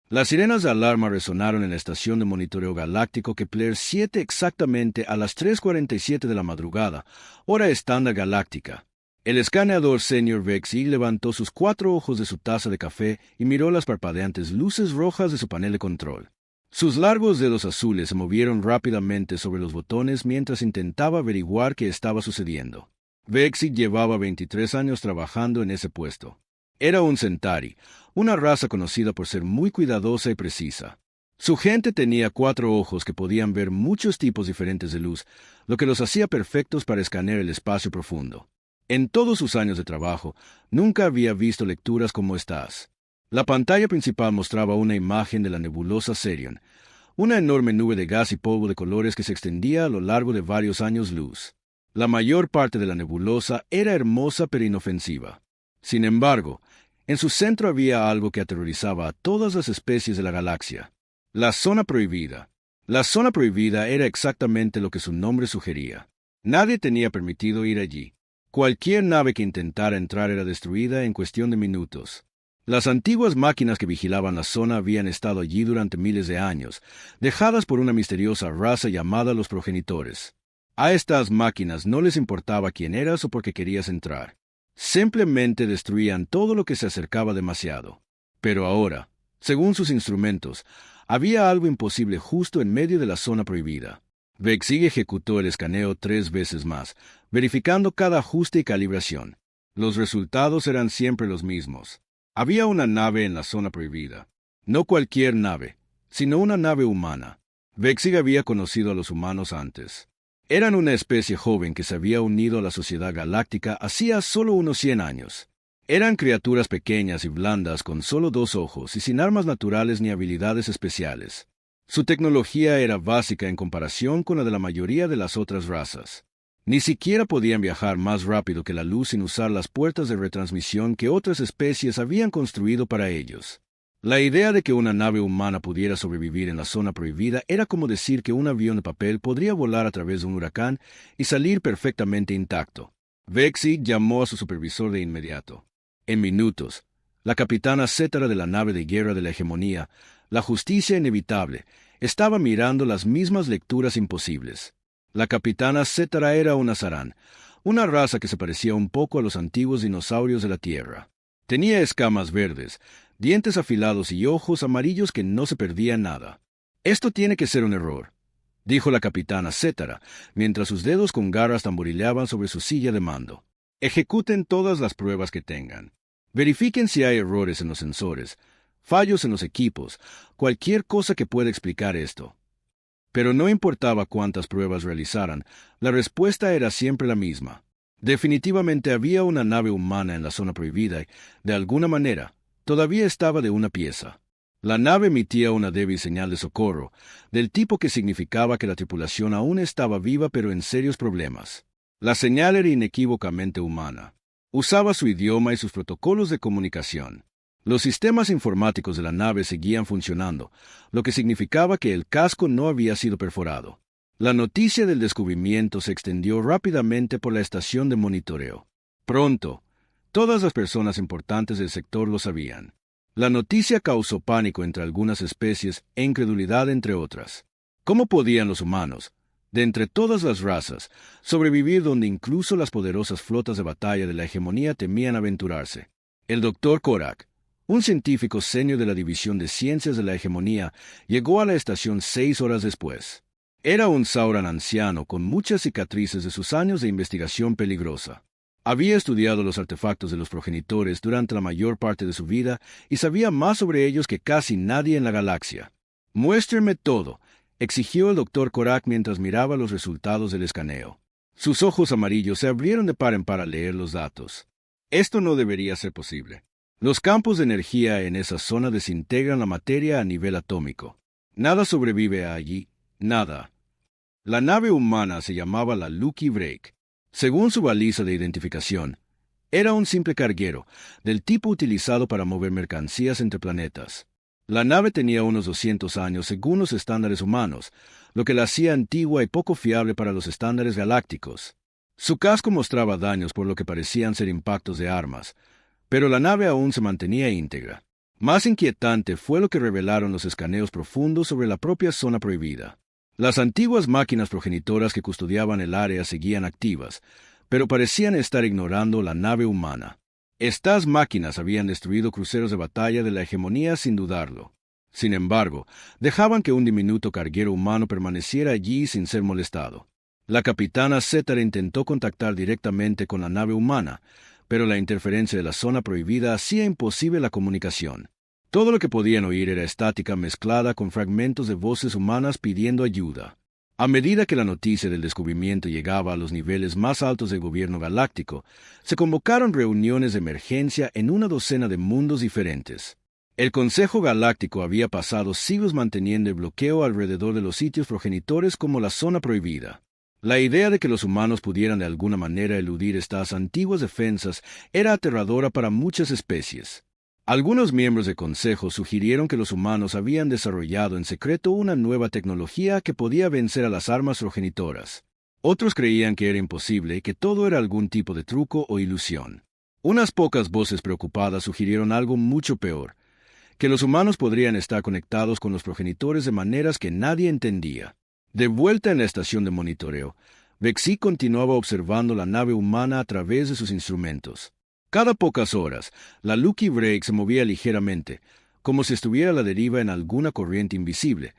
Las sirenas de alarma resonaron en la estación de monitoreo galáctico Kepler 7 exactamente a las 3:47 de la madrugada, hora estándar galáctica. El escaneador senior Vexi levantó sus 4 ojos de su taza de café y miró las parpadeantes luces rojas de su panel de control. Sus largos dedos azules se movieron rápidamente sobre los botones mientras intentaba averiguar qué estaba sucediendo. Vexi llevaba 23 años trabajando en ese puesto. Era un Centauri, una raza conocida por ser muy cuidadosa y precisa. Su gente tenía 4 ojos que podían ver muchos tipos diferentes de luz, lo que los hacía perfectos para escanear el espacio profundo. En todos sus años de trabajo, nunca había visto lecturas como estas. La pantalla principal mostraba una imagen de la nebulosa Sirion, una enorme nube de gas y polvo de colores que se extendía a lo largo de varios años luz. La mayor parte de la nebulosa era hermosa pero inofensiva. Sin embargo, en su centro había algo que aterrorizaba a todas las especies de la galaxia: la zona prohibida. La zona prohibida era exactamente lo que su nombre sugería. Nadie tenía permitido ir allí. Cualquier nave que intentara entrar era destruida en cuestión de minutos. Las antiguas máquinas que vigilaban la zona habían estado allí durante miles de años, dejadas por una misteriosa raza llamada los progenitores. A estas máquinas no les importaba quién eras o por qué querías entrar. Simplemente destruían todo lo que se acercaba demasiado. Pero ahora, según sus instrumentos, había algo imposible justo en medio de la zona prohibida. Vexig ejecutó el escaneo 3 veces más, verificando cada ajuste y calibración. Los resultados eran siempre los mismos. Había una nave en la zona prohibida. No cualquier nave, sino una nave humana. Vexig había conocido a los humanos antes. Eran una especie joven que se había unido a la sociedad galáctica hacía solo unos 100 años. Eran criaturas pequeñas y blandas con solo 2 ojos y sin armas naturales ni habilidades especiales. Su tecnología era básica en comparación con la de la mayoría de las otras razas. Ni siquiera podían viajar más rápido que la luz sin usar las puertas de retransmisión que otras especies habían construido para ellos. La idea de que una nave humana pudiera sobrevivir en la zona prohibida era como decir que un avión de papel podría volar a través de un huracán y salir perfectamente intacto. Vexi llamó a su supervisor de inmediato. En minutos, la capitana Cetara de la nave de guerra de la hegemonía, la justicia inevitable, estaba mirando las mismas lecturas imposibles. La capitana Cetara era una Sarán, una raza que se parecía un poco a los antiguos dinosaurios de la Tierra. Tenía escamas verdes, dientes afilados y ojos amarillos que no se perdían nada. «Esto tiene que ser un error», dijo la capitana Cetara, mientras sus dedos con garras tamborileaban sobre su silla de mando. «Ejecuten todas las pruebas que tengan. Verifiquen si hay errores en los sensores, fallos en los equipos, cualquier cosa que pueda explicar esto». Pero no importaba cuántas pruebas realizaran, la respuesta era siempre la misma. Definitivamente había una nave humana en la zona prohibida y, de alguna manera, todavía estaba de una pieza. La nave emitía una débil señal de socorro, del tipo que significaba que la tripulación aún estaba viva pero en serios problemas. La señal era inequívocamente humana. Usaba su idioma y sus protocolos de comunicación. Los sistemas informáticos de la nave seguían funcionando, lo que significaba que el casco no había sido perforado. La noticia del descubrimiento se extendió rápidamente por la estación de monitoreo. Pronto, todas las personas importantes del sector lo sabían. La noticia causó pánico entre algunas especies e incredulidad entre otras. ¿Cómo podían los humanos, de entre todas las razas, sobrevivir donde incluso las poderosas flotas de batalla de la hegemonía temían aventurarse? El doctor Korak, un científico senior de la División de Ciencias de la Hegemonía, llegó a la estación 6 horas después. Era un Sauron anciano con muchas cicatrices de sus años de investigación peligrosa. Había estudiado los artefactos de los progenitores durante la mayor parte de su vida y sabía más sobre ellos que casi nadie en la galaxia. «Muéstrenme todo», exigió el doctor Korak mientras miraba los resultados del escaneo. Sus ojos amarillos se abrieron de par en par al leer los datos. Esto no debería ser posible. Los campos de energía en esa zona desintegran la materia a nivel atómico. Nada sobrevive allí, nada. La nave humana se llamaba la Lucky Break. Según su baliza de identificación, era un simple carguero, del tipo utilizado para mover mercancías entre planetas. La nave tenía unos 200 años según los estándares humanos, lo que la hacía antigua y poco fiable para los estándares galácticos. Su casco mostraba daños por lo que parecían ser impactos de armas, pero la nave aún se mantenía íntegra. Más inquietante fue lo que revelaron los escaneos profundos sobre la propia zona prohibida. Las antiguas máquinas progenitoras que custodiaban el área seguían activas, pero parecían estar ignorando la nave humana. Estas máquinas habían destruido cruceros de batalla de la hegemonía sin dudarlo. Sin embargo, dejaban que un diminuto carguero humano permaneciera allí sin ser molestado. La capitana Cetara intentó contactar directamente con la nave humana, pero la interferencia de la zona prohibida hacía imposible la comunicación. Todo lo que podían oír era estática mezclada con fragmentos de voces humanas pidiendo ayuda. A medida que la noticia del descubrimiento llegaba a los niveles más altos del gobierno galáctico, se convocaron reuniones de emergencia en una docena de mundos diferentes. El Consejo Galáctico había pasado siglos manteniendo el bloqueo alrededor de los sitios progenitores como la zona prohibida. La idea de que los humanos pudieran de alguna manera eludir estas antiguas defensas era aterradora para muchas especies. Algunos miembros del Consejo sugirieron que los humanos habían desarrollado en secreto una nueva tecnología que podía vencer a las armas progenitoras. Otros creían que era imposible y que todo era algún tipo de truco o ilusión. Unas pocas voces preocupadas sugirieron algo mucho peor, que los humanos podrían estar conectados con los progenitores de maneras que nadie entendía. De vuelta en la estación de monitoreo, Vexi continuaba observando la nave humana a través de sus instrumentos. Cada pocas horas, la Lucky Break se movía ligeramente, como si estuviera a la deriva en alguna corriente invisible,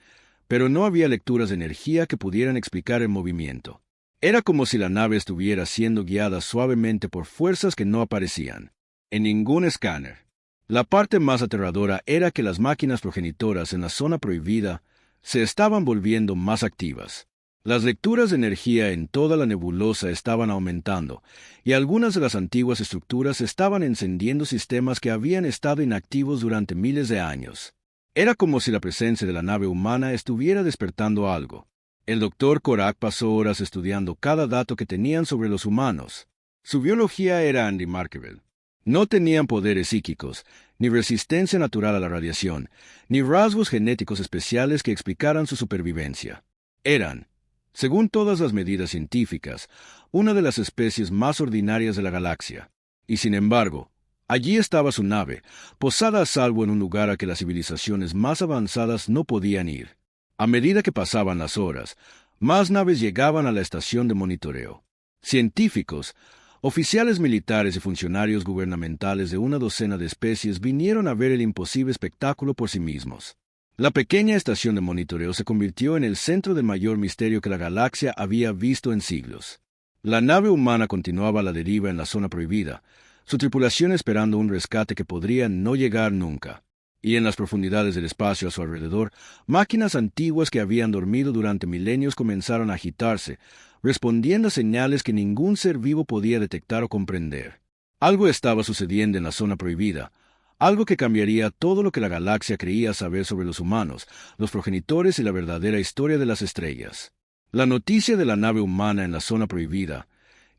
pero no había lecturas de energía que pudieran explicar el movimiento. Era como si la nave estuviera siendo guiada suavemente por fuerzas que no aparecían en ningún escáner. La parte más aterradora era que las máquinas progenitoras en la zona prohibida se estaban volviendo más activas. Las lecturas de energía en toda la nebulosa estaban aumentando, y algunas de las antiguas estructuras estaban encendiendo sistemas que habían estado inactivos durante miles de años. Era como si la presencia de la nave humana estuviera despertando algo. El Dr. Korak pasó horas estudiando cada dato que tenían sobre los humanos. Su biología era unremarkable. No tenían poderes psíquicos, ni resistencia natural a la radiación, ni rasgos genéticos especiales que explicaran su supervivencia. Eran, según todas las medidas científicas, una de las especies más ordinarias de la galaxia. Y sin embargo, allí estaba su nave, posada a salvo en un lugar a que las civilizaciones más avanzadas no podían ir. A medida que pasaban las horas, más naves llegaban a la estación de monitoreo. Científicos, oficiales militares y funcionarios gubernamentales de una docena de especies vinieron a ver el imposible espectáculo por sí mismos. La pequeña estación de monitoreo se convirtió en el centro del mayor misterio que la galaxia había visto en siglos. La nave humana continuaba a la deriva en la zona prohibida, su tripulación esperando un rescate que podría no llegar nunca. Y en las profundidades del espacio a su alrededor, máquinas antiguas que habían dormido durante milenios comenzaron a agitarse, respondiendo a señales que ningún ser vivo podía detectar o comprender. Algo estaba sucediendo en la zona prohibida, algo que cambiaría todo lo que la galaxia creía saber sobre los humanos, los progenitores y la verdadera historia de las estrellas. La noticia de la nave humana en la zona prohibida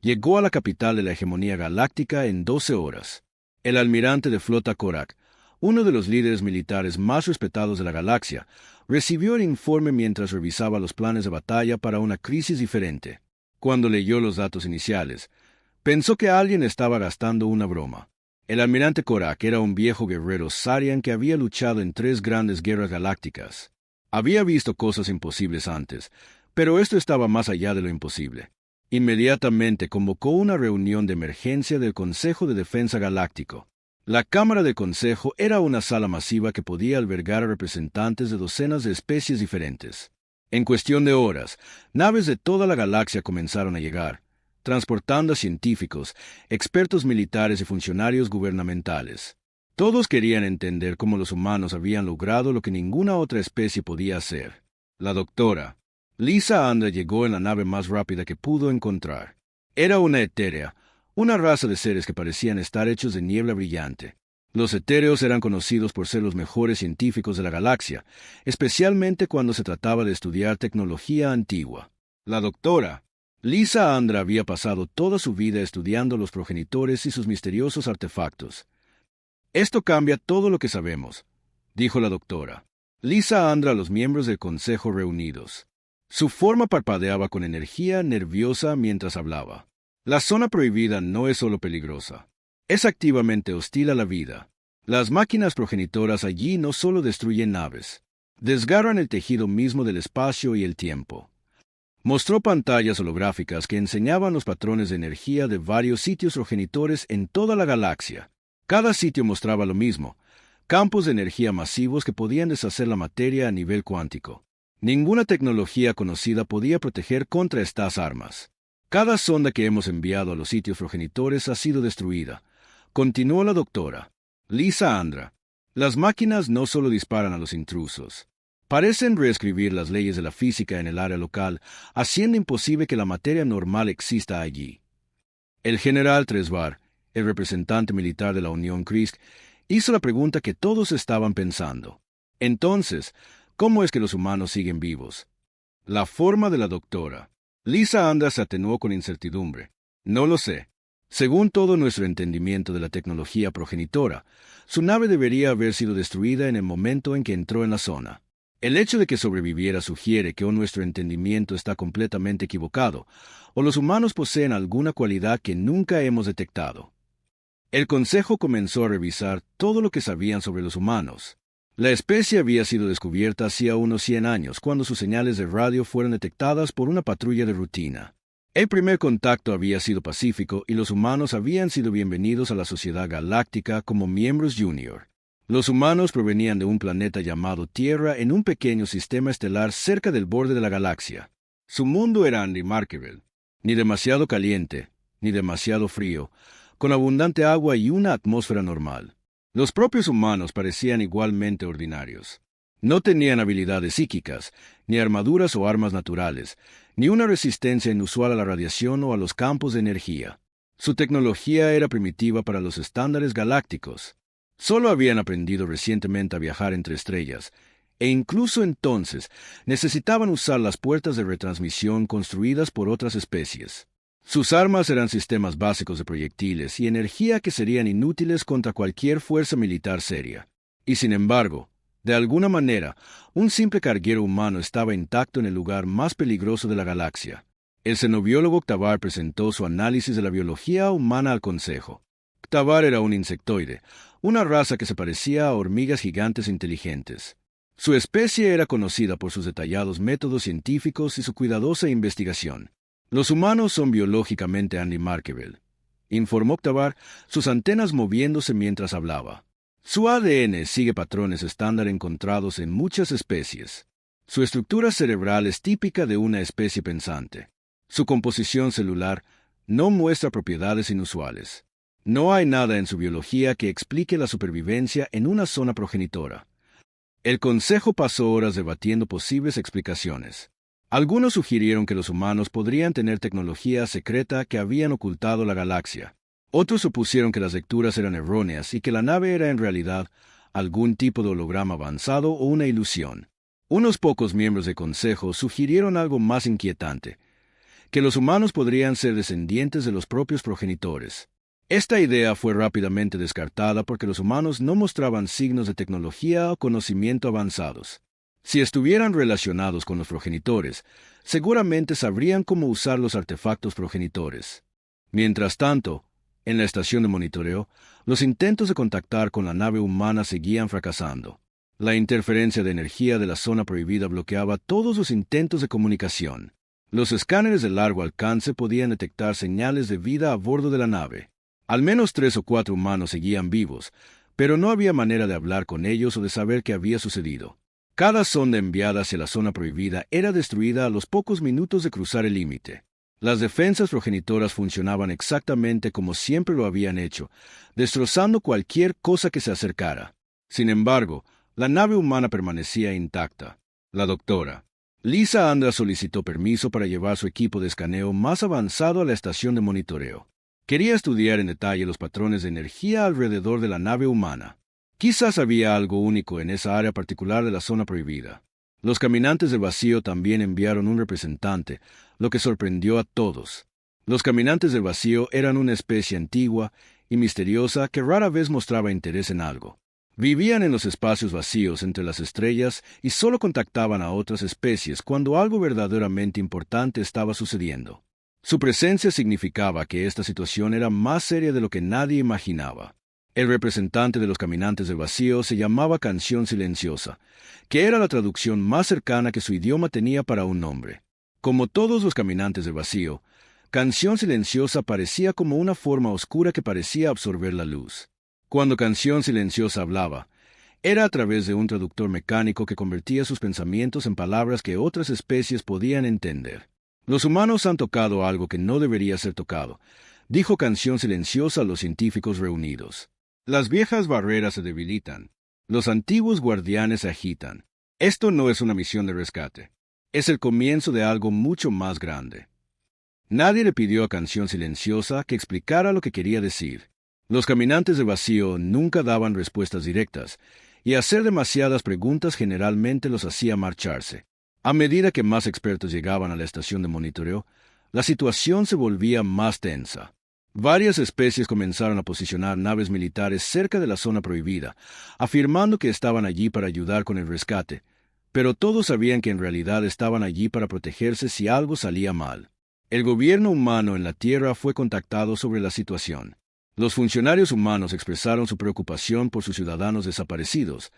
llegó a la capital de la hegemonía galáctica en 12 horas. El almirante de flota Korak, uno de los líderes militares más respetados de la galaxia, recibió el informe mientras revisaba los planes de batalla para una crisis diferente. Cuando leyó los datos iniciales, pensó que alguien estaba gastando una broma. El almirante Korak era un viejo guerrero Sarian que había luchado en 3 grandes guerras galácticas. Había visto cosas imposibles antes, pero esto estaba más allá de lo imposible. Inmediatamente convocó una reunión de emergencia del Consejo de Defensa Galáctico. La Cámara del Consejo era una sala masiva que podía albergar a representantes de docenas de especies diferentes. En cuestión de horas, naves de toda la galaxia comenzaron a llegar, transportando a científicos, expertos militares y funcionarios gubernamentales. Todos querían entender cómo los humanos habían logrado lo que ninguna otra especie podía hacer. La doctora Lisa Andra llegó en la nave más rápida que pudo encontrar. Era una etérea, una raza de seres que parecían estar hechos de niebla brillante. Los etéreos eran conocidos por ser los mejores científicos de la galaxia, especialmente cuando se trataba de estudiar tecnología antigua. La doctora Lisa Andra había pasado toda su vida estudiando los progenitores y sus misteriosos artefactos. «Esto cambia todo lo que sabemos», dijo la doctora Lisa Andra a los miembros del consejo reunidos. Su forma parpadeaba con energía nerviosa mientras hablaba. La zona prohibida no es solo peligrosa. Es activamente hostil a la vida. Las máquinas progenitoras allí no solo destruyen naves, desgarran el tejido mismo del espacio y el tiempo. Mostró pantallas holográficas que enseñaban los patrones de energía de varios sitios progenitores en toda la galaxia. Cada sitio mostraba lo mismo, campos de energía masivos que podían deshacer la materia a nivel cuántico. Ninguna tecnología conocida podía proteger contra estas armas. Cada sonda que hemos enviado a los sitios progenitores ha sido destruida. Continuó la doctora Lisa Andra. Las máquinas no solo disparan a los intrusos. Parecen reescribir las leyes de la física en el área local, haciendo imposible que la materia normal exista allí. El general Tresvar, el representante militar de la Unión Krisk, hizo la pregunta que todos estaban pensando. Entonces, ¿cómo es que los humanos siguen vivos? La forma de la doctora Lisa Andra se atenuó con incertidumbre. No lo sé. Según todo nuestro entendimiento de la tecnología progenitora, su nave debería haber sido destruida en el momento en que entró en la zona. El hecho de que sobreviviera sugiere que o nuestro entendimiento está completamente equivocado, o los humanos poseen alguna cualidad que nunca hemos detectado. El Consejo comenzó a revisar todo lo que sabían sobre los humanos. La especie había sido descubierta hacía unos 100 años, cuando sus señales de radio fueron detectadas por una patrulla de rutina. El primer contacto había sido pacífico y los humanos habían sido bienvenidos a la Sociedad Galáctica como miembros junior. Los humanos provenían de un planeta llamado Tierra en un pequeño sistema estelar cerca del borde de la galaxia. Su mundo era unremarkable, ni demasiado caliente, ni demasiado frío, con abundante agua y una atmósfera normal. Los propios humanos parecían igualmente ordinarios. No tenían habilidades psíquicas, ni armaduras o armas naturales, ni una resistencia inusual a la radiación o a los campos de energía. Su tecnología era primitiva para los estándares galácticos. Solo habían aprendido recientemente a viajar entre estrellas, e incluso entonces necesitaban usar las puertas de retransmisión construidas por otras especies. Sus armas eran sistemas básicos de proyectiles y energía que serían inútiles contra cualquier fuerza militar seria. Y sin embargo, de alguna manera, un simple carguero humano estaba intacto en el lugar más peligroso de la galaxia. El xenobiólogo Ktavar presentó su análisis de la biología humana al Consejo. Ktavar era un insectoide, una raza que se parecía a hormigas gigantes inteligentes. Su especie era conocida por sus detallados métodos científicos y su cuidadosa investigación. Los humanos son biológicamente unremarkable, informó Ktavar, sus antenas moviéndose mientras hablaba. Su ADN sigue patrones estándar encontrados en muchas especies. Su estructura cerebral es típica de una especie pensante. Su composición celular no muestra propiedades inusuales. No hay nada en su biología que explique la supervivencia en una zona progenitora. El Consejo pasó horas debatiendo posibles explicaciones. Algunos sugirieron que los humanos podrían tener tecnología secreta que habían ocultado la galaxia. Otros supusieron que las lecturas eran erróneas y que la nave era en realidad algún tipo de holograma avanzado o una ilusión. Unos pocos miembros del Consejo sugirieron algo más inquietante, que los humanos podrían ser descendientes de los propios progenitores. Esta idea fue rápidamente descartada porque los humanos no mostraban signos de tecnología o conocimiento avanzados. Si estuvieran relacionados con los progenitores, seguramente sabrían cómo usar los artefactos progenitores. Mientras tanto, en la estación de monitoreo, los intentos de contactar con la nave humana seguían fracasando. La interferencia de energía de la zona prohibida bloqueaba todos los intentos de comunicación. Los escáneres de largo alcance podían detectar señales de vida a bordo de la nave. Al menos 3 o 4 humanos seguían vivos, pero no había manera de hablar con ellos o de saber qué había sucedido. Cada sonda enviada hacia la zona prohibida era destruida a los pocos minutos de cruzar el límite. Las defensas progenitoras funcionaban exactamente como siempre lo habían hecho, destrozando cualquier cosa que se acercara. Sin embargo, la nave humana permanecía intacta. La doctora Lisa Andra solicitó permiso para llevar su equipo de escaneo más avanzado a la estación de monitoreo. Quería estudiar en detalle los patrones de energía alrededor de la nave humana. Quizás había algo único en esa área particular de la zona prohibida. Los caminantes del vacío también enviaron un representante, lo que sorprendió a todos. Los caminantes del vacío eran una especie antigua y misteriosa que rara vez mostraba interés en algo. Vivían en los espacios vacíos entre las estrellas y solo contactaban a otras especies cuando algo verdaderamente importante estaba sucediendo. Su presencia significaba que esta situación era más seria de lo que nadie imaginaba. El representante de los caminantes del vacío se llamaba Canción Silenciosa, que era la traducción más cercana que su idioma tenía para un nombre. Como todos los caminantes del vacío, Canción Silenciosa parecía como una forma oscura que parecía absorber la luz. Cuando Canción Silenciosa hablaba, era a través de un traductor mecánico que convertía sus pensamientos en palabras que otras especies podían entender. Los humanos han tocado algo que no debería ser tocado, dijo Canción Silenciosa a los científicos reunidos. Las viejas barreras se debilitan. Los antiguos guardianes se agitan. Esto no es una misión de rescate. Es el comienzo de algo mucho más grande. Nadie le pidió a Canción Silenciosa que explicara lo que quería decir. Los caminantes del vacío nunca daban respuestas directas, y hacer demasiadas preguntas generalmente los hacía marcharse. A medida que más expertos llegaban a la estación de monitoreo, la situación se volvía más tensa. Varias especies comenzaron a posicionar naves militares cerca de la zona prohibida, afirmando que estaban allí para ayudar con el rescate, pero todos sabían que en realidad estaban allí para protegerse si algo salía mal. El gobierno humano en la Tierra fue contactado sobre la situación. Los funcionarios humanos expresaron su preocupación por sus ciudadanos desaparecidos,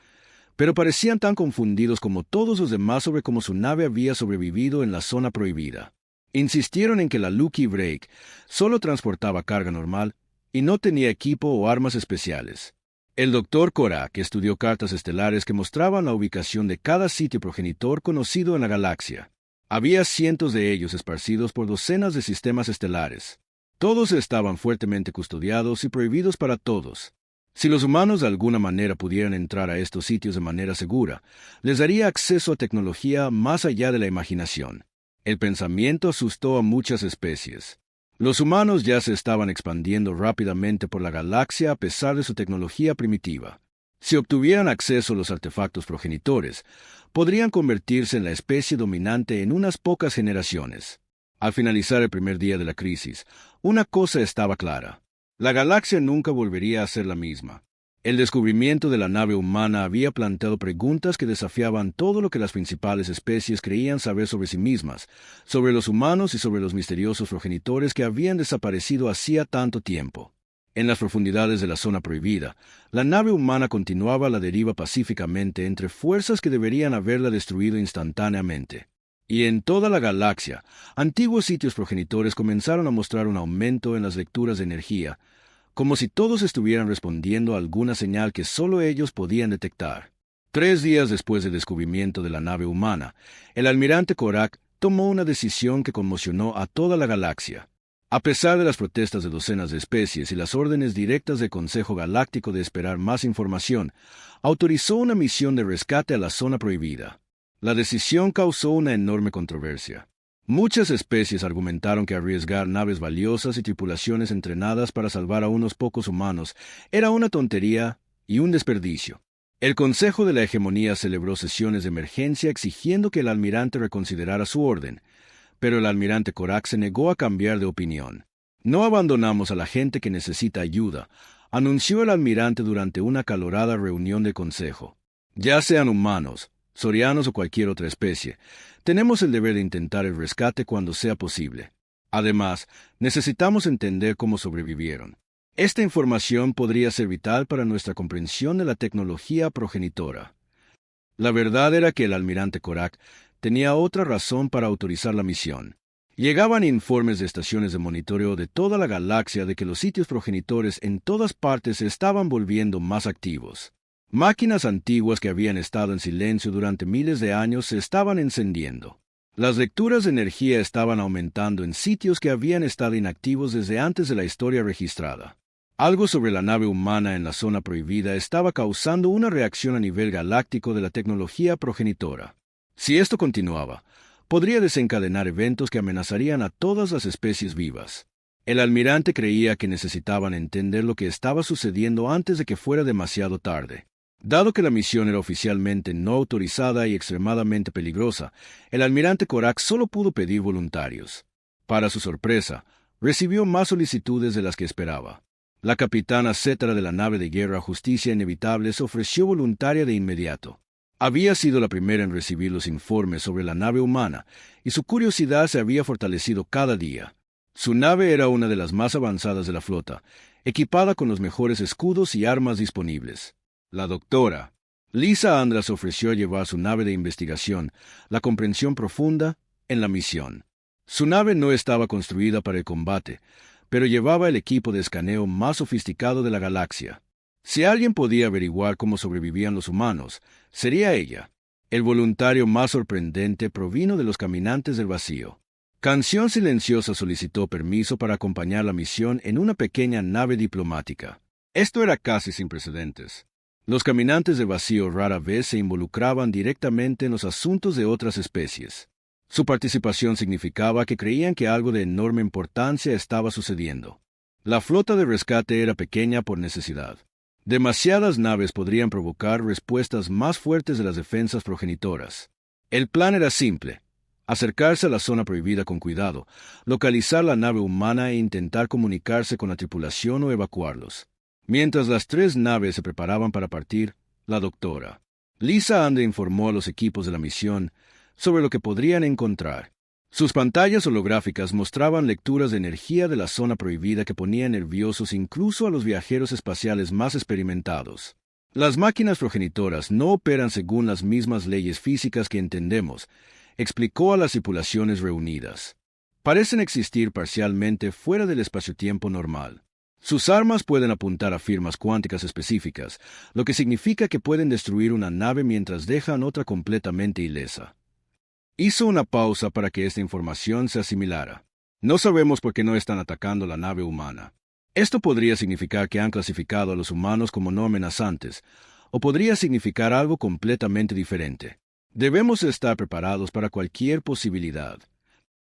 pero parecían tan confundidos como todos los demás sobre cómo su nave había sobrevivido en la zona prohibida. Insistieron en que la Lucky Break solo transportaba carga normal y no tenía equipo o armas especiales. El Dr. Korak estudió cartas estelares que mostraban la ubicación de cada sitio progenitor conocido en la galaxia. Había cientos de ellos esparcidos por docenas de sistemas estelares. Todos estaban fuertemente custodiados y prohibidos para todos. Si los humanos de alguna manera pudieran entrar a estos sitios de manera segura, les daría acceso a tecnología más allá de la imaginación. El pensamiento asustó a muchas especies. Los humanos ya se estaban expandiendo rápidamente por la galaxia a pesar de su tecnología primitiva. Si obtuvieran acceso a los artefactos progenitores, podrían convertirse en la especie dominante en unas pocas generaciones. Al finalizar el primer día de la crisis, una cosa estaba clara. La galaxia nunca volvería a ser la misma. El descubrimiento de la nave humana había planteado preguntas que desafiaban todo lo que las principales especies creían saber sobre sí mismas, sobre los humanos y sobre los misteriosos progenitores que habían desaparecido hacía tanto tiempo. En las profundidades de la zona prohibida, la nave humana continuaba a la deriva pacíficamente entre fuerzas que deberían haberla destruido instantáneamente. Y en toda la galaxia, antiguos sitios progenitores comenzaron a mostrar un aumento en las lecturas de energía, como si todos estuvieran respondiendo a alguna señal que solo ellos podían detectar. 3 días después del descubrimiento de la nave humana, el almirante Korak tomó una decisión que conmocionó a toda la galaxia. A pesar de las protestas de docenas de especies y las órdenes directas del Consejo Galáctico de esperar más información, autorizó una misión de rescate a la zona prohibida. La decisión causó una enorme controversia. Muchas especies argumentaron que arriesgar naves valiosas y tripulaciones entrenadas para salvar a unos pocos humanos era una tontería y un desperdicio. El Consejo de la Hegemonía celebró sesiones de emergencia exigiendo que el almirante reconsiderara su orden, pero el almirante Korak se negó a cambiar de opinión. No abandonamos a la gente que necesita ayuda, anunció el almirante durante una acalorada reunión del Consejo. Ya sean humanos, saurianos o cualquier otra especie, tenemos el deber de intentar el rescate cuando sea posible. Además, necesitamos entender cómo sobrevivieron. Esta información podría ser vital para nuestra comprensión de la tecnología progenitora. La verdad era que el almirante Korak tenía otra razón para autorizar la misión. Llegaban informes de estaciones de monitoreo de toda la galaxia de que los sitios progenitores en todas partes se estaban volviendo más activos. Máquinas antiguas que habían estado en silencio durante miles de años se estaban encendiendo. Las lecturas de energía estaban aumentando en sitios que habían estado inactivos desde antes de la historia registrada. Algo sobre la nave humana en la zona prohibida estaba causando una reacción a nivel galáctico de la tecnología progenitora. Si esto continuaba, podría desencadenar eventos que amenazarían a todas las especies vivas. El almirante creía que necesitaban entender lo que estaba sucediendo antes de que fuera demasiado tarde. Dado que la misión era oficialmente no autorizada y extremadamente peligrosa, el almirante Korak solo pudo pedir voluntarios. Para su sorpresa, recibió más solicitudes de las que esperaba. La capitana cétara de la nave de guerra Justicia Inevitable se ofreció voluntaria de inmediato. Había sido la primera en recibir los informes sobre la nave humana, y su curiosidad se había fortalecido cada día. Su nave era una de las más avanzadas de la flota, equipada con los mejores escudos y armas disponibles. La doctora Lisa Andras ofreció llevar su nave de investigación, la comprensión profunda, en la misión. Su nave no estaba construida para el combate, pero llevaba el equipo de escaneo más sofisticado de la galaxia. Si alguien podía averiguar cómo sobrevivían los humanos, sería ella. El voluntario más sorprendente provino de los caminantes del vacío. Canción Silenciosa solicitó permiso para acompañar la misión en una pequeña nave diplomática. Esto era casi sin precedentes. Los caminantes del vacío rara vez se involucraban directamente en los asuntos de otras especies. Su participación significaba que creían que algo de enorme importancia estaba sucediendo. La flota de rescate era pequeña por necesidad. Demasiadas naves podrían provocar respuestas más fuertes de las defensas progenitoras. El plan era simple: acercarse a la zona prohibida con cuidado, localizar la nave humana e intentar comunicarse con la tripulación o evacuarlos. Mientras las 3 naves se preparaban para partir, la doctora Lisa Andras informó a los equipos de la misión sobre lo que podrían encontrar. Sus pantallas holográficas mostraban lecturas de energía de la zona prohibida que ponían nerviosos incluso a los viajeros espaciales más experimentados. Las máquinas progenitoras no operan según las mismas leyes físicas que entendemos, explicó a las tripulaciones reunidas. Parecen existir parcialmente fuera del espacio-tiempo normal. Sus armas pueden apuntar a firmas cuánticas específicas, lo que significa que pueden destruir una nave mientras dejan otra completamente ilesa. Hizo una pausa para que esta información se asimilara. No sabemos por qué no están atacando la nave humana. Esto podría significar que han clasificado a los humanos como no amenazantes, o podría significar algo completamente diferente. Debemos estar preparados para cualquier posibilidad.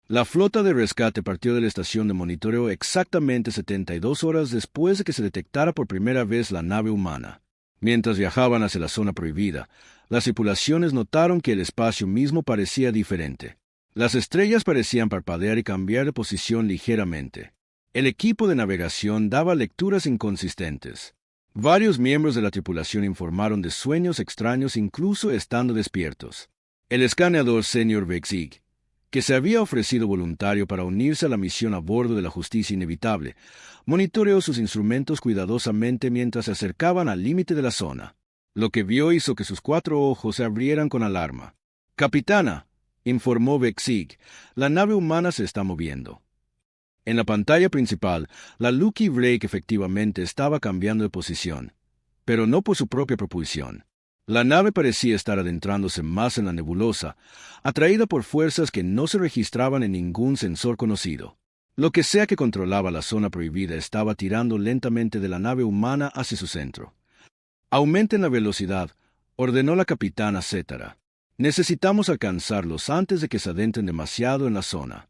La flota de rescate partió de la estación de monitoreo exactamente 72 horas después de que se detectara por primera vez la nave humana. Mientras viajaban hacia la zona prohibida, las tripulaciones notaron que el espacio mismo parecía diferente. Las estrellas parecían parpadear y cambiar de posición ligeramente. El equipo de navegación daba lecturas inconsistentes. Varios miembros de la tripulación informaron de sueños extraños incluso estando despiertos. El escaneador Senior Vexig, que se había ofrecido voluntario para unirse a la misión a bordo de la Justicia Inevitable, monitoreó sus instrumentos cuidadosamente mientras se acercaban al límite de la zona. Lo que vio hizo que sus 4 ojos se abrieran con alarma. «Capitana», informó Vexig, «la nave humana se está moviendo». En la pantalla principal, la Lucky Drake efectivamente estaba cambiando de posición, pero no por su propia propulsión. La nave parecía estar adentrándose más en la nebulosa, atraída por fuerzas que no se registraban en ningún sensor conocido. Lo que sea que controlaba la zona prohibida estaba tirando lentamente de la nave humana hacia su centro. «Aumenten la velocidad», ordenó la capitana Cetara. «Necesitamos alcanzarlos antes de que se adentren demasiado en la zona».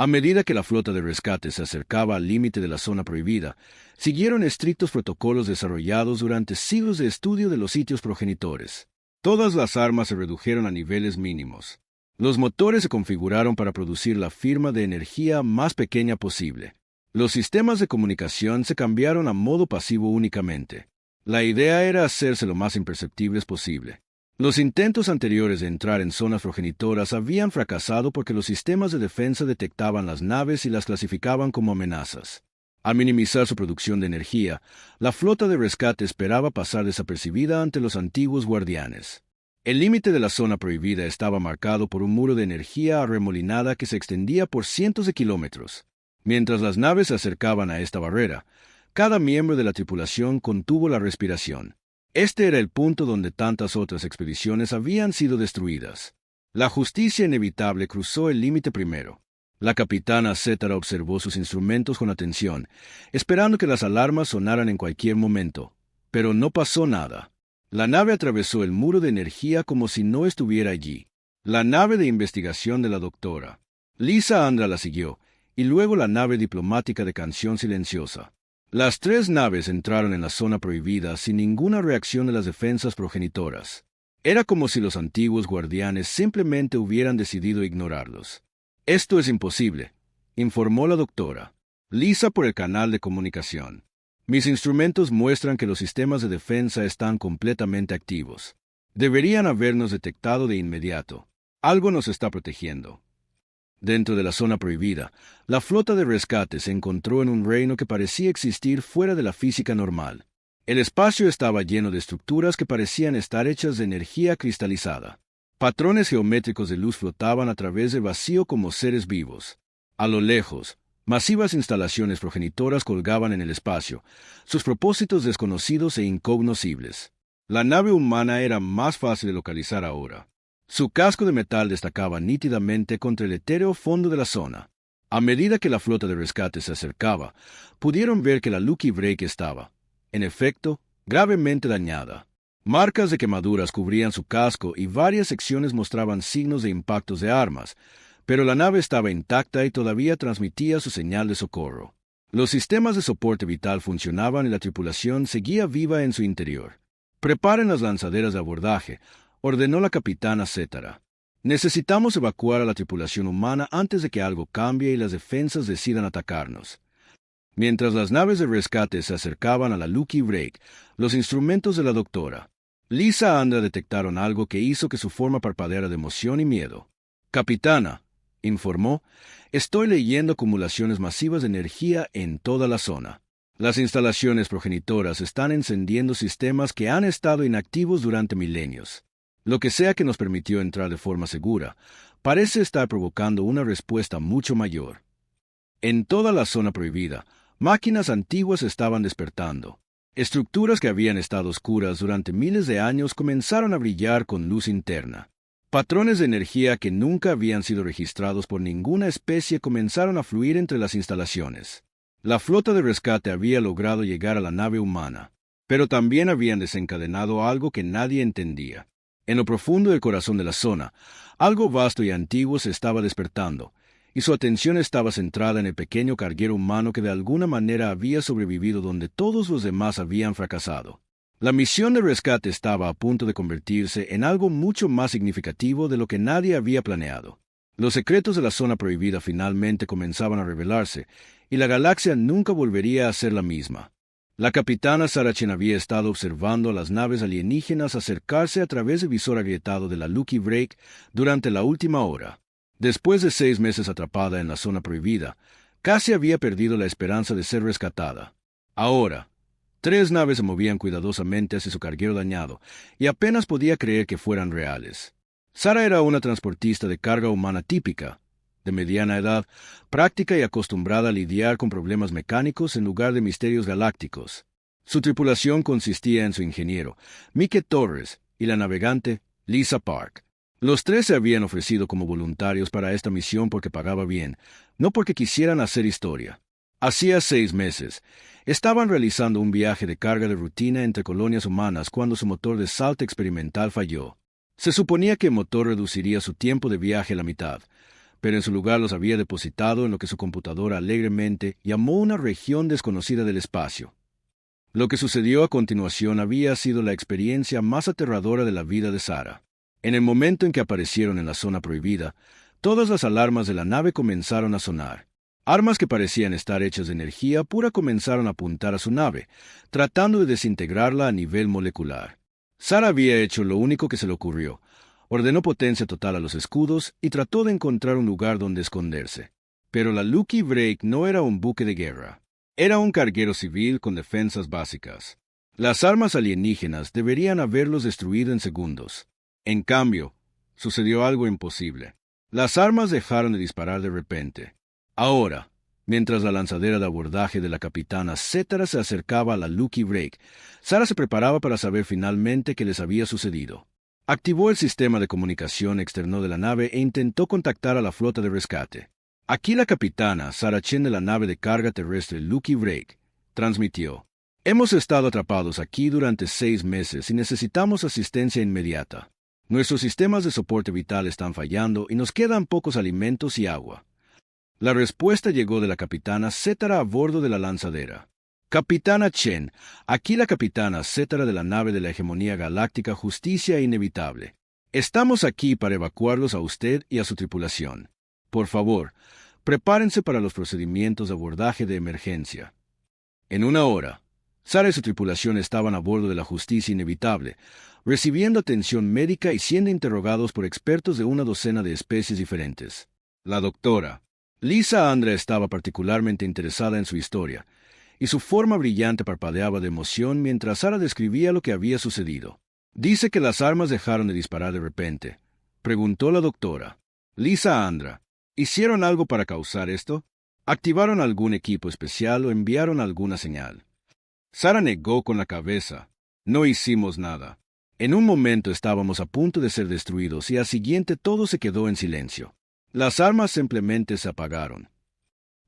A medida que la flota de rescate se acercaba al límite de la zona prohibida, siguieron estrictos protocolos desarrollados durante siglos de estudio de los sitios progenitores. Todas las armas se redujeron a niveles mínimos. Los motores se configuraron para producir la firma de energía más pequeña posible. Los sistemas de comunicación se cambiaron a modo pasivo únicamente. La idea era hacerse lo más imperceptibles posible. Los intentos anteriores de entrar en zonas progenitoras habían fracasado porque los sistemas de defensa detectaban las naves y las clasificaban como amenazas. Al minimizar su producción de energía, la flota de rescate esperaba pasar desapercibida ante los antiguos guardianes. El límite de la zona prohibida estaba marcado por un muro de energía arremolinada que se extendía por cientos de kilómetros. Mientras las naves se acercaban a esta barrera, cada miembro de la tripulación contuvo la respiración. Este era el punto donde tantas otras expediciones habían sido destruidas. La Justicia Inevitable cruzó el límite primero. La capitana Cetara observó sus instrumentos con atención, esperando que las alarmas sonaran en cualquier momento. Pero no pasó nada. La nave atravesó el muro de energía como si no estuviera allí. La nave de investigación de la doctora Lisa Andras la siguió, y luego la nave diplomática de Canción Silenciosa. Las 3 naves entraron en la zona prohibida sin ninguna reacción de las defensas progenitoras. Era como si los antiguos guardianes simplemente hubieran decidido ignorarlos. «Esto es imposible», informó la doctora Lisa por el canal de comunicación. «Mis instrumentos muestran que los sistemas de defensa están completamente activos. Deberían habernos detectado de inmediato. Algo nos está protegiendo». Dentro de la zona prohibida, la flota de rescate se encontró en un reino que parecía existir fuera de la física normal. El espacio estaba lleno de estructuras que parecían estar hechas de energía cristalizada. Patrones geométricos de luz flotaban a través del vacío como seres vivos. A lo lejos, masivas instalaciones progenitoras colgaban en el espacio, sus propósitos desconocidos e incognoscibles. La nave humana era más fácil de localizar ahora. Su casco de metal destacaba nítidamente contra el etéreo fondo de la zona. A medida que la flota de rescate se acercaba, pudieron ver que la Lucky Drake estaba, en efecto, gravemente dañada. Marcas de quemaduras cubrían su casco y varias secciones mostraban signos de impactos de armas, pero la nave estaba intacta y todavía transmitía su señal de socorro. Los sistemas de soporte vital funcionaban y la tripulación seguía viva en su interior. «Preparen las lanzaderas de abordaje», ordenó la capitana Cetara. «Necesitamos evacuar a la tripulación humana antes de que algo cambie y las defensas decidan atacarnos». Mientras las naves de rescate se acercaban a la Lucky Drake, los instrumentos de la doctora Lisa y Andra detectaron algo que hizo que su forma parpadeara de emoción y miedo. «Capitana», informó, «estoy leyendo acumulaciones masivas de energía en toda la zona. Las instalaciones progenitoras están encendiendo sistemas que han estado inactivos durante milenios. Lo que sea que nos permitió entrar de forma segura, parece estar provocando una respuesta mucho mayor». En toda la zona prohibida, máquinas antiguas estaban despertando. Estructuras que habían estado oscuras durante miles de años comenzaron a brillar con luz interna. Patrones de energía que nunca habían sido registrados por ninguna especie comenzaron a fluir entre las instalaciones. La flota de rescate había logrado llegar a la nave humana, pero también habían desencadenado algo que nadie entendía. En lo profundo del corazón de la zona, algo vasto y antiguo se estaba despertando, y su atención estaba centrada en el pequeño carguero humano que de alguna manera había sobrevivido donde todos los demás habían fracasado. La misión de rescate estaba a punto de convertirse en algo mucho más significativo de lo que nadie había planeado. Los secretos de la zona prohibida finalmente comenzaban a revelarse, y la galaxia nunca volvería a ser la misma. La capitana Saracen había estado observando a las naves alienígenas acercarse a través del visor agrietado de la Lucky Drake durante la última hora. Después de 6 meses atrapada en la zona prohibida, casi había perdido la esperanza de ser rescatada. Ahora, 3 naves se movían cuidadosamente hacia su carguero dañado, y apenas podía creer que fueran reales. Sara era una transportista de carga humana típica, de mediana edad, práctica y acostumbrada a lidiar con problemas mecánicos en lugar de misterios galácticos. Su tripulación consistía en su ingeniero, Mike Torres, y la navegante, Lisa Park. Los 3 se habían ofrecido como voluntarios para esta misión porque pagaba bien, no porque quisieran hacer historia. Hacía 6 meses, estaban realizando un viaje de carga de rutina entre colonias humanas cuando su motor de salto experimental falló. Se suponía que el motor reduciría su tiempo de viaje a la mitad, pero en su lugar los había depositado en lo que su computadora alegremente llamó una región desconocida del espacio. Lo que sucedió a continuación había sido la experiencia más aterradora de la vida de Sara. En el momento en que aparecieron en la zona prohibida, todas las alarmas de la nave comenzaron a sonar. Armas que parecían estar hechas de energía pura comenzaron a apuntar a su nave, tratando de desintegrarla a nivel molecular. Sara había hecho lo único que se le ocurrió. Ordenó potencia total a los escudos y trató de encontrar un lugar donde esconderse. Pero la Lucky Drake no era un buque de guerra. Era un carguero civil con defensas básicas. Las armas alienígenas deberían haberlos destruido en segundos. En cambio, sucedió algo imposible. Las armas dejaron de disparar de repente. Ahora, mientras la lanzadera de abordaje de la capitana Cetara se acercaba a la Lucky Drake, Sara se preparaba para saber finalmente qué les había sucedido. Activó el sistema de comunicación externo de la nave e intentó contactar a la flota de rescate. Aquí la capitana Saracen de la nave de carga terrestre Lucky Drake transmitió: «Hemos estado atrapados aquí durante 6 meses y necesitamos asistencia inmediata. Nuestros sistemas de soporte vital están fallando y nos quedan pocos alimentos y agua». La respuesta llegó de la capitana Cetara a bordo de la lanzadera. «Capitana Chen, aquí la capitana Cetara de la nave de la hegemonía galáctica Justicia Inevitable. Estamos aquí para evacuarlos a usted y a su tripulación. Por favor, prepárense para los procedimientos de abordaje de emergencia». En 1 hora, Sara y su tripulación estaban a bordo de la Justicia Inevitable, recibiendo atención médica y siendo interrogados por expertos de una docena de especies diferentes. La doctora Lisa Andra estaba particularmente interesada en su historia, y su forma brillante parpadeaba de emoción mientras Sara describía lo que había sucedido. «Dice que las armas dejaron de disparar de repente», preguntó la doctora. «Lisa Andra, ¿hicieron algo para causar esto? ¿Activaron algún equipo especial o enviaron alguna señal?» Sara negó con la cabeza. «No hicimos nada. En un momento estábamos a punto de ser destruidos y al siguiente todo se quedó en silencio. Las armas simplemente se apagaron».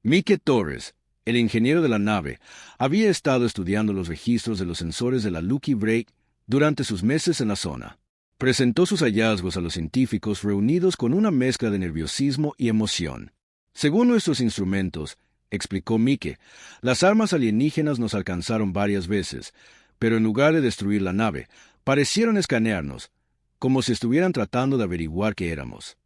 Mike Torres, el ingeniero de la nave, había estado estudiando los registros de los sensores de la Lucky Break durante sus meses en la zona. Presentó sus hallazgos a los científicos reunidos con una mezcla de nerviosismo y emoción. «Según nuestros instrumentos», explicó Mike, «las armas alienígenas nos alcanzaron varias veces, pero en lugar de destruir la nave, parecieron escanearnos, como si estuvieran tratando de averiguar qué éramos».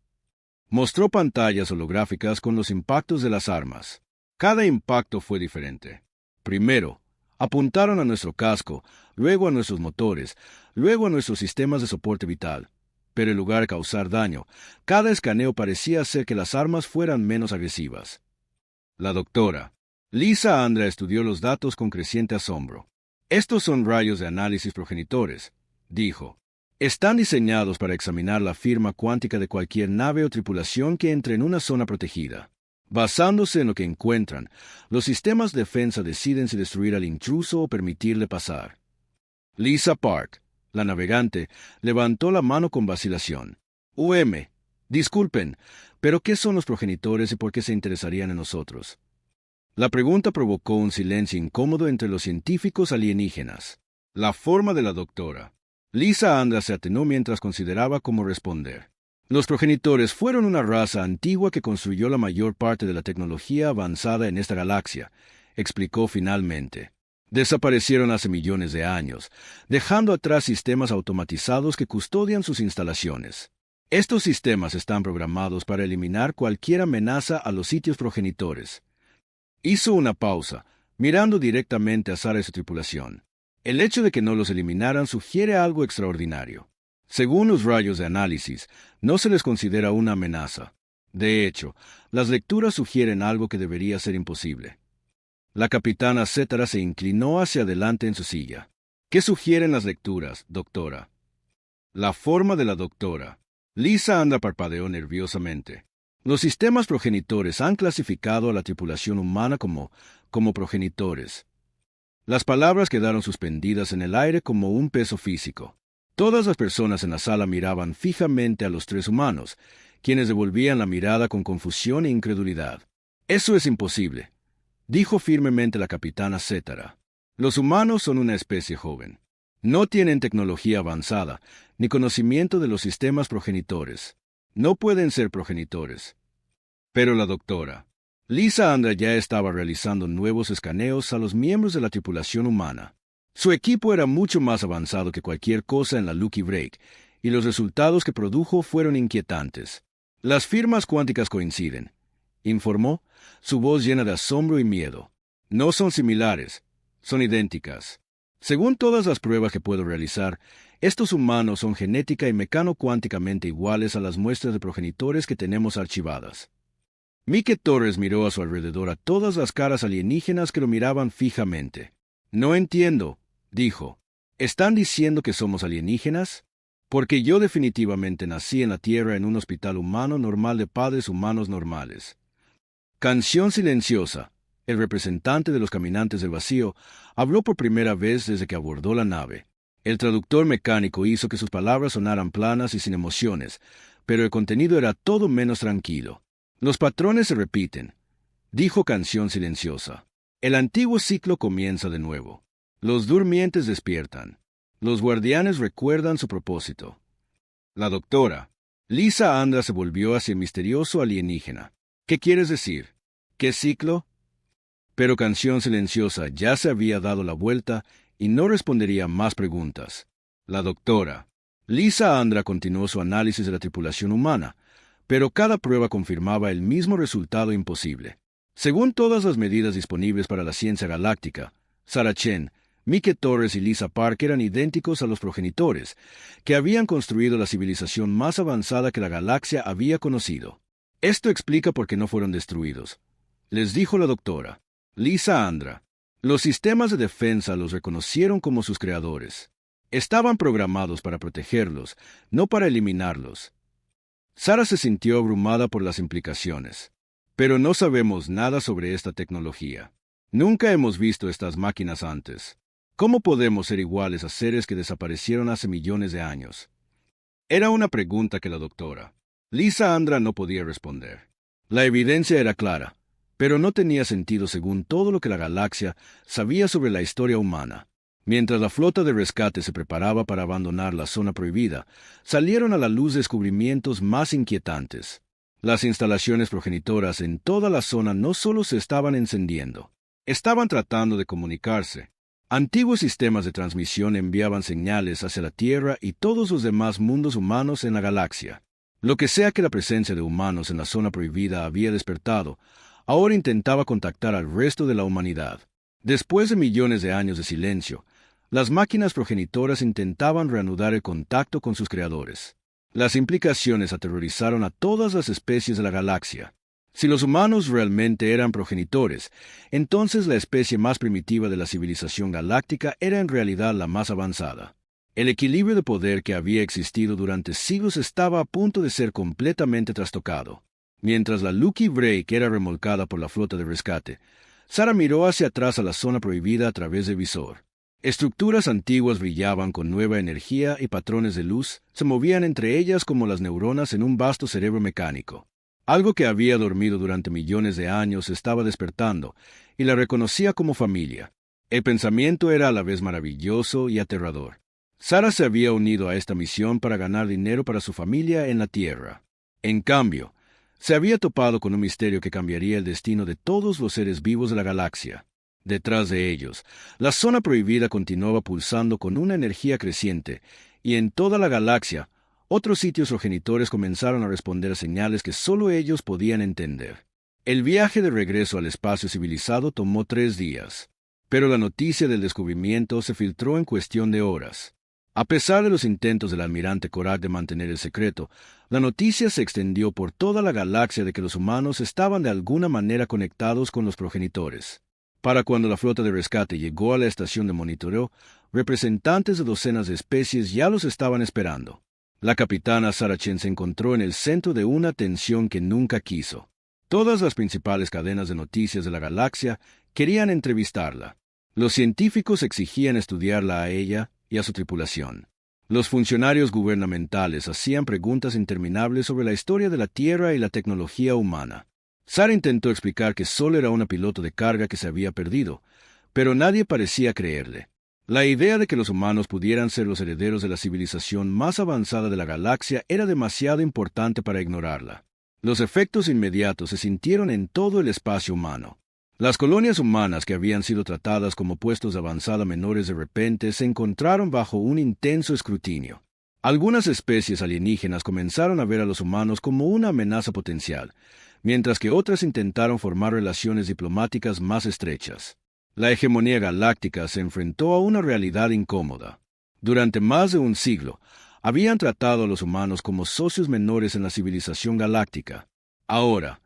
Mostró pantallas holográficas con los impactos de las armas. Cada impacto fue diferente. Primero, apuntaron a nuestro casco, luego a nuestros motores, luego a nuestros sistemas de soporte vital. Pero en lugar de causar daño, cada escaneo parecía hacer que las armas fueran menos agresivas. La doctora Lisa Andra estudió los datos con creciente asombro. «Estos son rayos de análisis progenitores», dijo. «Están diseñados para examinar la firma cuántica de cualquier nave o tripulación que entre en una zona protegida. Basándose en lo que encuentran, los sistemas de defensa deciden si destruir al intruso o permitirle pasar». Lisa Park, la navegante, levantó la mano con vacilación. Disculpen, pero ¿qué son los progenitores y por qué se interesarían en nosotros?» La pregunta provocó un silencio incómodo entre los científicos alienígenas. La forma de la doctora Lisa Andra se atenuó mientras consideraba cómo responder. «Los progenitores fueron una raza antigua que construyó la mayor parte de la tecnología avanzada en esta galaxia», explicó finalmente. «Desaparecieron hace millones de años, dejando atrás sistemas automatizados que custodian sus instalaciones. Estos sistemas están programados para eliminar cualquier amenaza a los sitios progenitores». Hizo una pausa, mirando directamente a Sara y su tripulación. El hecho de que no los eliminaran sugiere algo extraordinario. Según los rayos de análisis, no se les considera una amenaza. De hecho, las lecturas sugieren algo que debería ser imposible. La capitana Cetara se inclinó hacia adelante en su silla. «¿Qué sugieren las lecturas, doctora?» La forma de la doctora Lisa Andra parpadeó nerviosamente. «Los sistemas progenitores han clasificado a la tripulación humana como progenitores». Las palabras quedaron suspendidas en el aire como un peso físico. Todas las personas en la sala miraban fijamente a los tres humanos, quienes devolvían la mirada con confusión e incredulidad. «Eso es imposible», dijo firmemente la capitana Cetara. «Los humanos son una especie joven. No tienen tecnología avanzada, ni conocimiento de los sistemas progenitores. No pueden ser progenitores». Pero la doctora Lisa Andra ya estaba realizando nuevos escaneos a los miembros de la tripulación humana. Su equipo era mucho más avanzado que cualquier cosa en la Lucky Break, y los resultados que produjo fueron inquietantes. «Las firmas cuánticas coinciden», informó, su voz llena de asombro y miedo. «No son similares, son idénticas. Según todas las pruebas que puedo realizar, estos humanos son genética y mecano-cuánticamente iguales a las muestras de progenitores que tenemos archivadas». Mike Torres miró a su alrededor a todas las caras alienígenas que lo miraban fijamente. «No entiendo», dijo. «¿Están diciendo que somos alienígenas? Porque yo definitivamente nací en la Tierra en un hospital humano normal de padres humanos normales». Canción Silenciosa, el representante de los caminantes del vacío, habló por primera vez desde que abordó la nave. El traductor mecánico hizo que sus palabras sonaran planas y sin emociones, pero el contenido era todo menos tranquilo. «Los patrones se repiten», dijo Canción Silenciosa. «El antiguo ciclo comienza de nuevo. Los durmientes despiertan. Los guardianes recuerdan su propósito». La doctora Lisa Andra se volvió hacia el misterioso alienígena. «¿Qué quieres decir? ¿Qué ciclo?» Pero Canción Silenciosa ya se había dado la vuelta y no respondería más preguntas. La doctora Lisa Andra continuó su análisis de la tripulación humana, pero cada prueba confirmaba el mismo resultado imposible. Según todas las medidas disponibles para la ciencia galáctica, Sara Chen, Mike Torres y Lisa Park eran idénticos a los progenitores, que habían construido la civilización más avanzada que la galaxia había conocido. Esto explica por qué no fueron destruidos, les dijo la doctora. Lisa Andra. Los sistemas de defensa los reconocieron como sus creadores. Estaban programados para protegerlos, no para eliminarlos. Sara se sintió abrumada por las implicaciones. Pero no sabemos nada sobre esta tecnología. Nunca hemos visto estas máquinas antes. ¿Cómo podemos ser iguales a seres que desaparecieron hace millones de años? Era una pregunta que la doctora Lisa Andra no podía responder. La evidencia era clara, pero no tenía sentido según todo lo que la galaxia sabía sobre la historia humana. Mientras la flota de rescate se preparaba para abandonar la zona prohibida, salieron a la luz descubrimientos más inquietantes. Las instalaciones progenitoras en toda la zona no solo se estaban encendiendo, estaban tratando de comunicarse. Antiguos sistemas de transmisión enviaban señales hacia la Tierra y todos los demás mundos humanos en la galaxia. Lo que sea que la presencia de humanos en la zona prohibida había despertado, ahora intentaba contactar al resto de la humanidad. Después de millones de años de silencio, las máquinas progenitoras intentaban reanudar el contacto con sus creadores. Las implicaciones aterrorizaron a todas las especies de la galaxia. Si los humanos realmente eran progenitores, entonces la especie más primitiva de la civilización galáctica era en realidad la más avanzada. El equilibrio de poder que había existido durante siglos estaba a punto de ser completamente trastocado. Mientras la Lucky Break era remolcada por la flota de rescate, Sara miró hacia atrás a la zona prohibida a través del visor. Estructuras antiguas brillaban con nueva energía y patrones de luz se movían entre ellas como las neuronas en un vasto cerebro mecánico. Algo que había dormido durante millones de años estaba despertando y la reconocía como familia. El pensamiento era a la vez maravilloso y aterrador. Sara se había unido a esta misión para ganar dinero para su familia en la Tierra. En cambio, se había topado con un misterio que cambiaría el destino de todos los seres vivos de la galaxia. Detrás de ellos, la zona prohibida continuaba pulsando con una energía creciente, y en toda la galaxia, otros sitios progenitores comenzaron a responder a señales que solo ellos podían entender. El viaje de regreso al espacio civilizado tomó 3 días, pero la noticia del descubrimiento se filtró en cuestión de horas. A pesar de los intentos del almirante Korak de mantener el secreto, la noticia se extendió por toda la galaxia de que los humanos estaban de alguna manera conectados con los progenitores. Para cuando la flota de rescate llegó a la estación de monitoreo, representantes de docenas de especies ya los estaban esperando. La capitana Sara Chen se encontró en el centro de una tensión que nunca quiso. Todas las principales cadenas de noticias de la galaxia querían entrevistarla. Los científicos exigían estudiarla a ella y a su tripulación. Los funcionarios gubernamentales hacían preguntas interminables sobre la historia de la Tierra y la tecnología humana. Sara intentó explicar que solo era una piloto de carga que se había perdido, pero nadie parecía creerle. La idea de que los humanos pudieran ser los herederos de la civilización más avanzada de la galaxia era demasiado importante para ignorarla. Los efectos inmediatos se sintieron en todo el espacio humano. Las colonias humanas que habían sido tratadas como puestos de avanzada menores de repente se encontraron bajo un intenso escrutinio. Algunas especies alienígenas comenzaron a ver a los humanos como una amenaza potencial, mientras que otras intentaron formar relaciones diplomáticas más estrechas. La hegemonía galáctica se enfrentó a una realidad incómoda. Durante más de un siglo, habían tratado a los humanos como socios menores en la civilización galáctica. Ahora,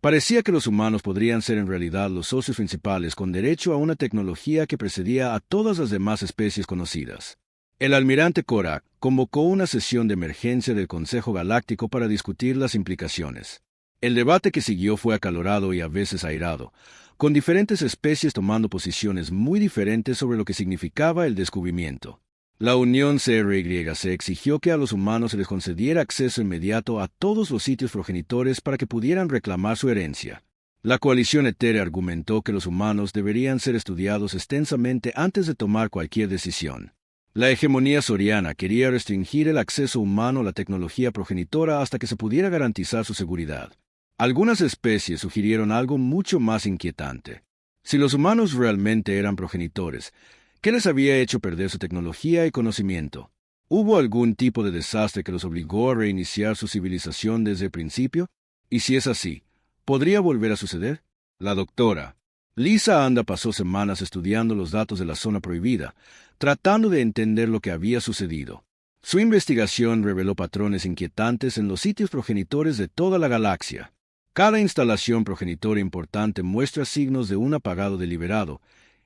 parecía que los humanos podrían ser en realidad los socios principales con derecho a una tecnología que precedía a todas las demás especies conocidas. El almirante Korak convocó una sesión de emergencia del Consejo Galáctico para discutir las implicaciones. El debate que siguió fue acalorado y a veces airado, con diferentes especies tomando posiciones muy diferentes sobre lo que significaba el descubrimiento. La Unión CRYC exigió que a los humanos se les concediera acceso inmediato a todos los sitios progenitores para que pudieran reclamar su herencia. La coalición etérea argumentó que los humanos deberían ser estudiados extensamente antes de tomar cualquier decisión. La hegemonía soriana quería restringir el acceso humano a la tecnología progenitora hasta que se pudiera garantizar su seguridad. Algunas especies sugirieron algo mucho más inquietante. Si los humanos realmente eran progenitores, ¿qué les había hecho perder su tecnología y conocimiento? ¿Hubo algún tipo de desastre que los obligó a reiniciar su civilización desde el principio? Y si es así, ¿podría volver a suceder? La doctora Lisa Andra pasó semanas estudiando los datos de la zona prohibida, tratando de entender lo que había sucedido. Su investigación reveló patrones inquietantes en los sitios progenitores de toda la galaxia. Cada instalación progenitora importante muestra signos de un apagado deliberado,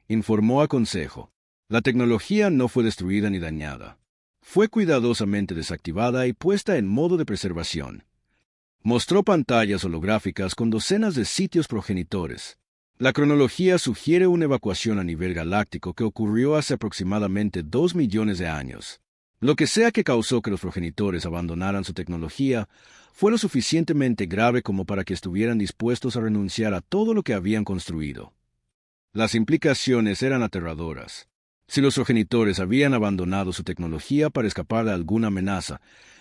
informó a Consejo. La tecnología no fue destruida ni dañada. Fue cuidadosamente desactivada y puesta en modo de preservación. Mostró pantallas holográficas con docenas de sitios progenitores. La cronología sugiere una evacuación a nivel galáctico que ocurrió hace aproximadamente 2 millones de años. Lo que sea que causó que los progenitores abandonaran su tecnología fue lo suficientemente grave como para que estuvieran dispuestos a renunciar a todo lo que habían construido. Las implicaciones eran aterradoras. Si los progenitores habían abandonado su tecnología para escapar de alguna amenaza,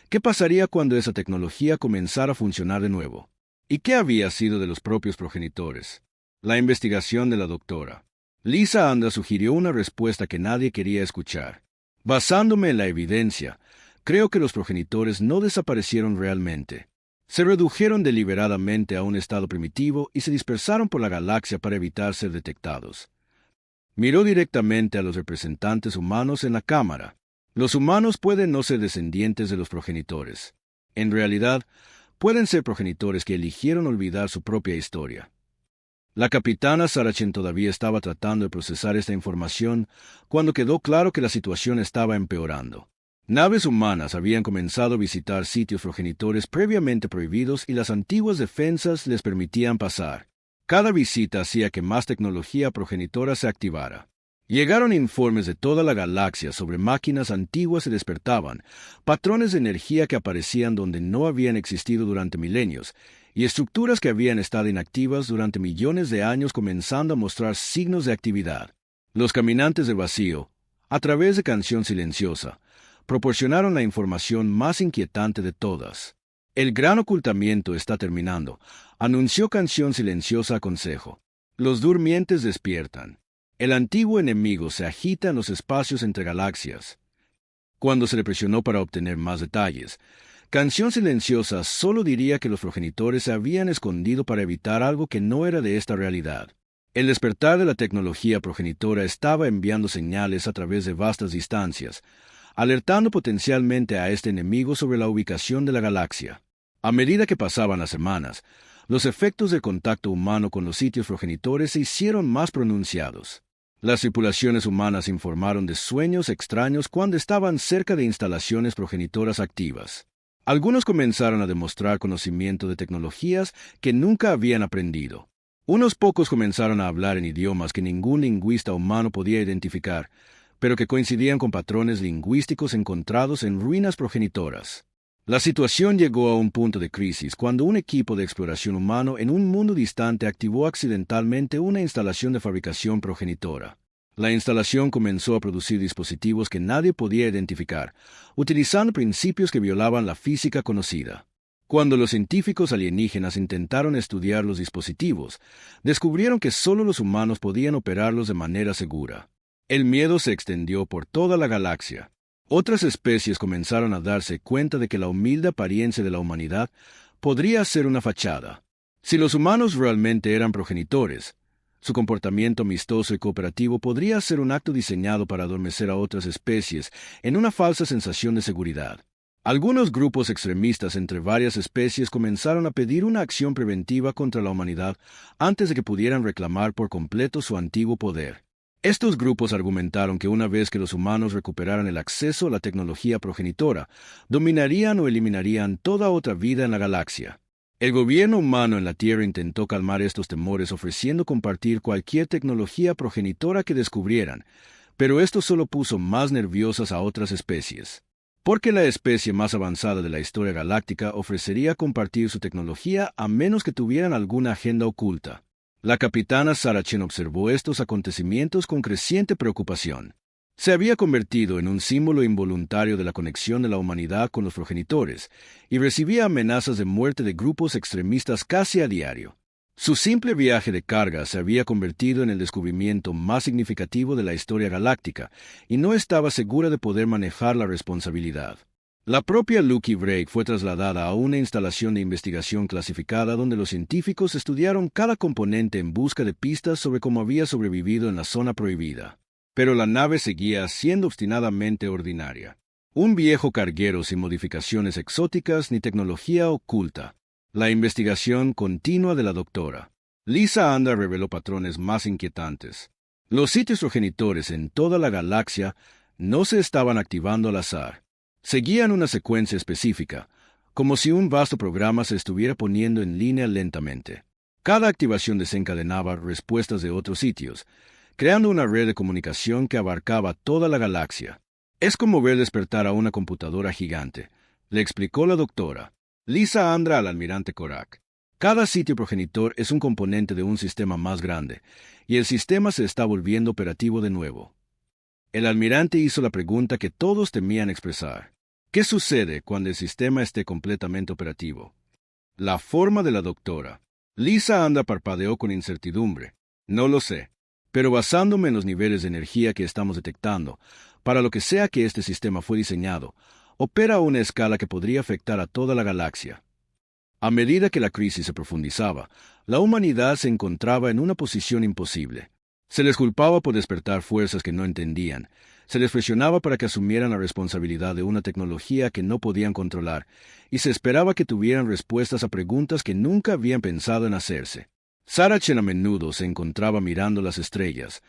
¿qué pasaría cuando esa tecnología comenzara a funcionar de nuevo? ¿Y qué había sido de los propios progenitores? La investigación de la doctora Lisa Anda sugirió una respuesta que nadie quería escuchar. Basándome en la evidencia, creo que los progenitores no desaparecieron realmente. Se redujeron deliberadamente a un estado primitivo y se dispersaron por la galaxia para evitar ser detectados. Miró directamente a los representantes humanos en la cámara. Los humanos pueden no ser descendientes de los progenitores. En realidad, pueden ser progenitores que eligieron olvidar su propia historia. La capitana Saracen todavía estaba tratando de procesar esta información cuando quedó claro que la situación estaba empeorando. Naves humanas habían comenzado a visitar sitios progenitores previamente prohibidos y las antiguas defensas les permitían pasar. Cada visita hacía que más tecnología progenitora se activara. Llegaron informes de toda la galaxia sobre máquinas antiguas que despertaban, patrones de energía que aparecían donde no habían existido durante milenios, y estructuras que habían estado inactivas durante millones de años comenzando a mostrar signos de actividad. Los caminantes del vacío, a través de Canción Silenciosa, proporcionaron la información más inquietante de todas. El gran ocultamiento está terminando, anunció Canción Silenciosa a Consejo. Los durmientes despiertan. El antiguo enemigo se agita en los espacios entre galaxias. Cuando se le presionó para obtener más detalles, Canción Silenciosa solo diría que los progenitores se habían escondido para evitar algo que no era de esta realidad. El despertar de la tecnología progenitora estaba enviando señales a través de vastas distancias, alertando potencialmente a este enemigo sobre la ubicación de la galaxia. A medida que pasaban las semanas, los efectos del contacto humano con los sitios progenitores se hicieron más pronunciados. Las tripulaciones humanas informaron de sueños extraños cuando estaban cerca de instalaciones progenitoras activas. Algunos comenzaron a demostrar conocimiento de tecnologías que nunca habían aprendido. Unos pocos comenzaron a hablar en idiomas que ningún lingüista humano podía identificar, pero que coincidían con patrones lingüísticos encontrados en ruinas progenitoras. La situación llegó a un punto de crisis cuando un equipo de exploración humano en un mundo distante activó accidentalmente una instalación de fabricación progenitora. La instalación comenzó a producir dispositivos que nadie podía identificar, utilizando principios que violaban la física conocida. Cuando los científicos alienígenas intentaron estudiar los dispositivos, descubrieron que solo los humanos podían operarlos de manera segura. El miedo se extendió por toda la galaxia. Otras especies comenzaron a darse cuenta de que la humilde apariencia de la humanidad podría ser una fachada. Si los humanos realmente eran progenitores, su comportamiento amistoso y cooperativo podría ser un acto diseñado para adormecer a otras especies en una falsa sensación de seguridad. Algunos grupos extremistas entre varias especies comenzaron a pedir una acción preventiva contra la humanidad antes de que pudieran reclamar por completo su antiguo poder. Estos grupos argumentaron que una vez que los humanos recuperaran el acceso a la tecnología progenitora, dominarían o eliminarían toda otra vida en la galaxia. El gobierno humano en la Tierra intentó calmar estos temores ofreciendo compartir cualquier tecnología progenitora que descubrieran, pero esto solo puso más nerviosas a otras especies. Porque la especie más avanzada de la historia galáctica ofrecería compartir su tecnología a menos que tuvieran alguna agenda oculta. La capitana Saracen observó estos acontecimientos con creciente preocupación. Se había convertido en un símbolo involuntario de la conexión de la humanidad con los progenitores y recibía amenazas de muerte de grupos extremistas casi a diario. Su simple viaje de carga se había convertido en el descubrimiento más significativo de la historia galáctica y no estaba segura de poder manejar la responsabilidad. La propia Lucky Drake fue trasladada a una instalación de investigación clasificada donde los científicos estudiaron cada componente en busca de pistas sobre cómo había sobrevivido en la zona prohibida. Pero la nave seguía siendo obstinadamente ordinaria. Un viejo carguero sin modificaciones exóticas ni tecnología oculta. La investigación continua de la doctora Lisa Andra reveló patrones más inquietantes. Los sitios progenitores en toda la galaxia no se estaban activando al azar. Seguían una secuencia específica, como si un vasto programa se estuviera poniendo en línea lentamente. Cada activación desencadenaba respuestas de otros sitios, creando una red de comunicación que abarcaba toda la galaxia. Es como ver despertar a una computadora gigante, le explicó la doctora Lisa Andra al almirante Korak. Cada sitio progenitor es un componente de un sistema más grande, y el sistema se está volviendo operativo de nuevo. El almirante hizo la pregunta que todos temían expresar. ¿Qué sucede cuando el sistema esté completamente operativo? La forma de la doctora Lisa Andra parpadeó con incertidumbre. No lo sé, pero basándome en los niveles de energía que estamos detectando, para lo que sea que este sistema fue diseñado, opera a una escala que podría afectar a toda la galaxia. A medida que la crisis se profundizaba, la humanidad se encontraba en una posición imposible. Se les culpaba por despertar fuerzas que no entendían, se les presionaba para que asumieran la responsabilidad de una tecnología que no podían controlar, y se esperaba que tuvieran respuestas a preguntas que nunca habían pensado en hacerse. Saracen a menudo se encontraba mirando las estrellas,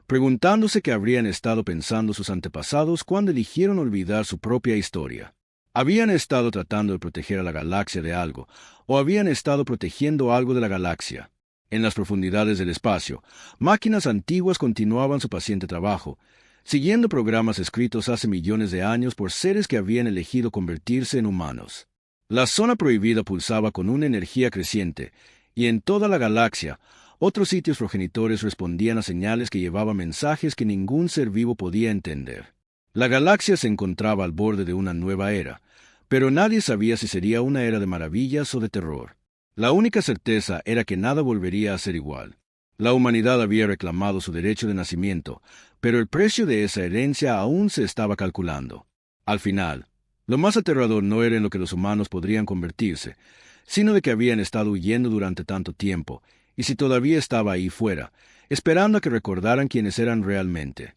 preguntándose qué habrían estado pensando sus antepasados cuando eligieron olvidar su propia historia. Habían estado tratando de proteger a la galaxia de algo, o habían estado protegiendo algo de la galaxia. En las profundidades del espacio, máquinas antiguas continuaban su paciente trabajo, siguiendo programas escritos hace millones de años por seres que habían elegido convertirse en humanos. La zona prohibida pulsaba con una energía creciente, y en toda la galaxia, otros sitios progenitores respondían a señales que llevaban mensajes que ningún ser vivo podía entender. La galaxia se encontraba al borde de una nueva era, pero nadie sabía si sería una era de maravillas o de terror. La única certeza era que nada volvería a ser igual. La humanidad había reclamado su derecho de nacimiento, pero el precio de esa herencia aún se estaba calculando. Al final, lo más aterrador no era en lo que los humanos podrían convertirse, sino de que habían estado huyendo durante tanto tiempo, y si todavía estaba ahí fuera, esperando a que recordaran quiénes eran realmente.